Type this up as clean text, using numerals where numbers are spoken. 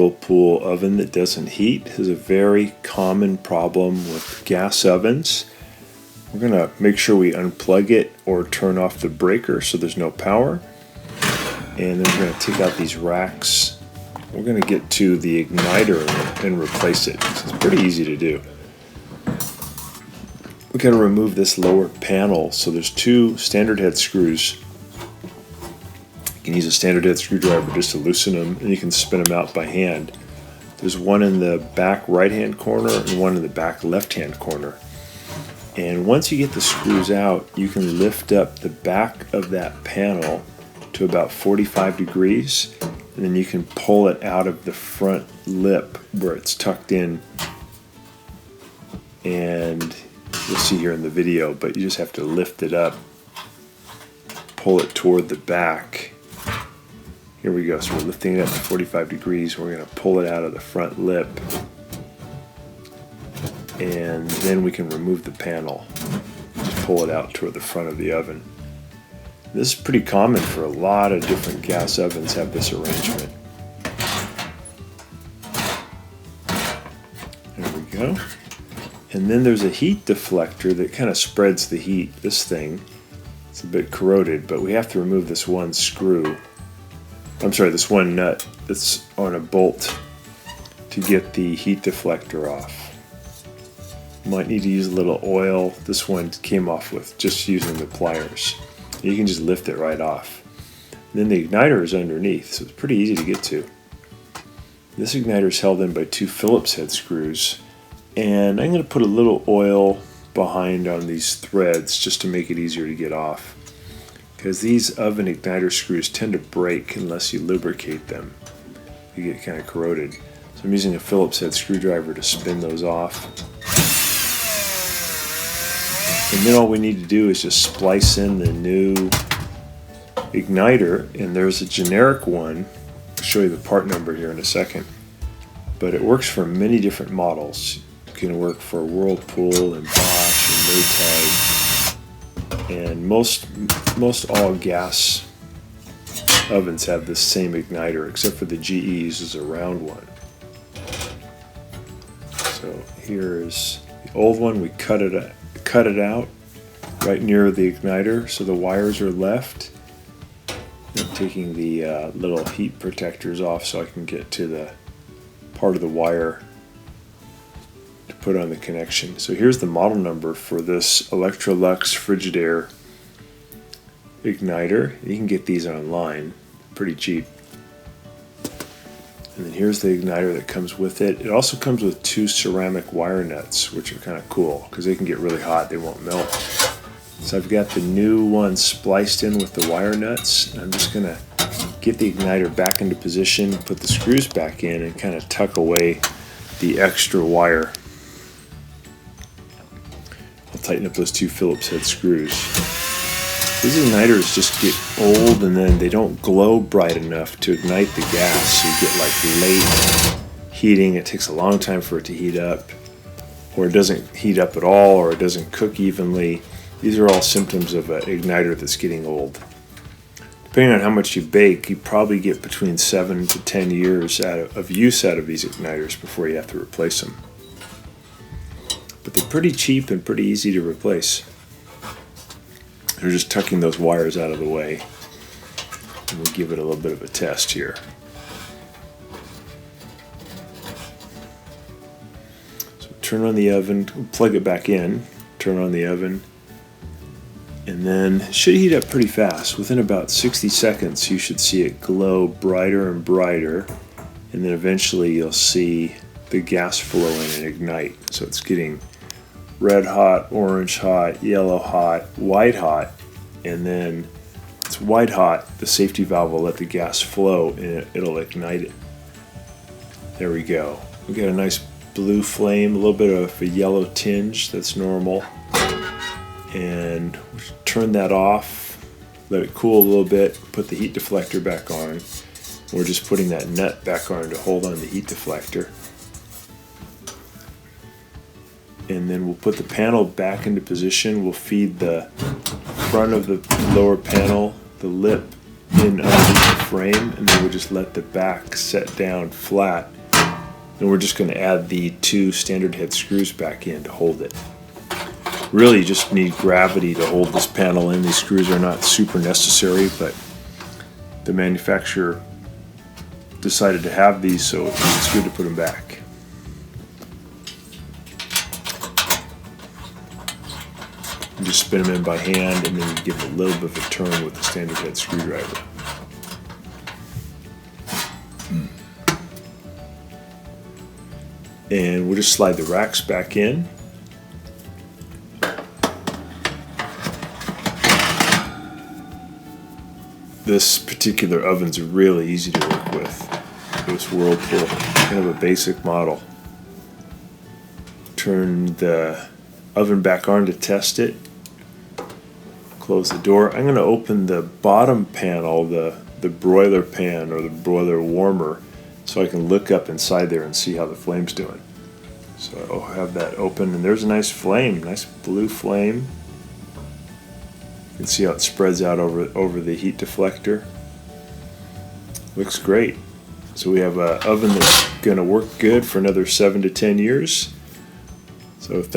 Whirlpool oven that doesn't heat. This is a very common problem with gas ovens. We're going to make sure we unplug it or turn off the breaker so there's no power. And then we're going to take out these racks. We're going to get to the igniter and replace it. So it's pretty easy to do. We've got to remove this lower panel. So there's two standard head screws. You can use a standard head screwdriver just to loosen them, and you can spin them out by hand. There's one in the back right hand corner and one in the back left hand corner. And once you get the screws out, you can lift up the back of that panel to about 45 degrees, and then you can pull it out of the front lip where it's tucked in. And you'll see here in the video, but you just have to lift it up, pull it toward the back. Here we go, so we're lifting it up to 45 degrees. We're going to pull it out of the front lip, and then we can remove the panel. Just pull it out toward the front of the oven. This is pretty common for a lot of different gas ovens, have this arrangement. There we go. And then there's a heat deflector that kind of spreads the heat. This thing, it's a bit corroded, but we have to remove this one screw. I'm sorry, this one nut that's on a bolt to get the heat deflector off. You might need to use a little oil. This one came off with just using the pliers. You can just lift it right off. And then the igniter is underneath, so it's pretty easy to get to. This igniter is held in by two Phillips head screws, and I'm going to put a little oil behind on these threads just to make it easier to get off, because these oven igniter screws tend to break unless you lubricate them. They get kind of corroded. So I'm using a Phillips head screwdriver to spin those off. And then all we need to do is just splice in the new igniter, and there's a generic one. I'll show you the part number here in a second. But it works for many different models. It can work for Whirlpool and Bosch and Maytag. And most all gas ovens have this same igniter, except for the GE uses a round one. So here's the old one. We cut it out right near the igniter so the wires are left. I'm taking the little heat protectors off so I can get to the part of the wire to put on the connection. So here's the model number for this Electrolux Frigidaire igniter. You can get these online, pretty cheap. And then here's the igniter that comes with it. It also comes with two ceramic wire nuts, which are kind of cool because they can get really hot, they won't melt. So I've got the new one spliced in with the wire nuts. I'm just going to get the igniter back into position, put the screws back in, and kind of tuck away the extra wire. I'll tighten up those two Phillips head screws. These igniters just get old and then they don't glow bright enough to ignite the gas, so you get like late heating. It takes a long time for it to heat up, or it doesn't heat up at all, or it doesn't cook evenly. These are all symptoms of an igniter that's getting old. Depending on how much you bake, you probably get between 7 to 10 years of use out of these igniters before you have to replace them. But they're pretty cheap and pretty easy to replace. We're just tucking those wires out of the way, and we'll give it a little bit of a test here. So turn on the oven, plug it back in, turn on the oven, and then it should heat up pretty fast. Within about 60 seconds you should see it glow brighter and brighter, and then eventually you'll see the gas flow in and ignite. So it's getting red hot, orange hot, yellow hot, white hot, and then it's white hot, the safety valve will let the gas flow and it'll ignite it. There we go. We got a nice blue flame, a little bit of a yellow tinge, that's normal. And turn that off, let it cool a little bit, put the heat deflector back on. We're just putting that nut back on to hold on the heat deflector. And then we'll put the panel back into position. We'll feed the front of the lower panel, the lip, in underneath the frame, and then we just let the back set down flat. And we're just going to add the 2 standard head screws back in to hold it. Really, you just need gravity to hold this panel in. These screws are not super necessary, but the manufacturer decided to have these, so it's good to put them back. You just spin them in by hand, and then you give it a little bit of a turn with the standard head screwdriver. And we'll just slide the racks back in. This particular oven's really easy to work with. This Whirlpool, kind of a basic model. Turn the oven back on to test it. Close the door. I'm going to open the bottom panel, the broiler pan or the broiler warmer, so I can look up inside there and see how the flame's doing. So I'll have that open, and there's a nice flame, nice blue flame. You can see how it spreads out over the heat deflector. Looks great. So we have an oven that's going to work good for another 7 to 10 years. So thanks.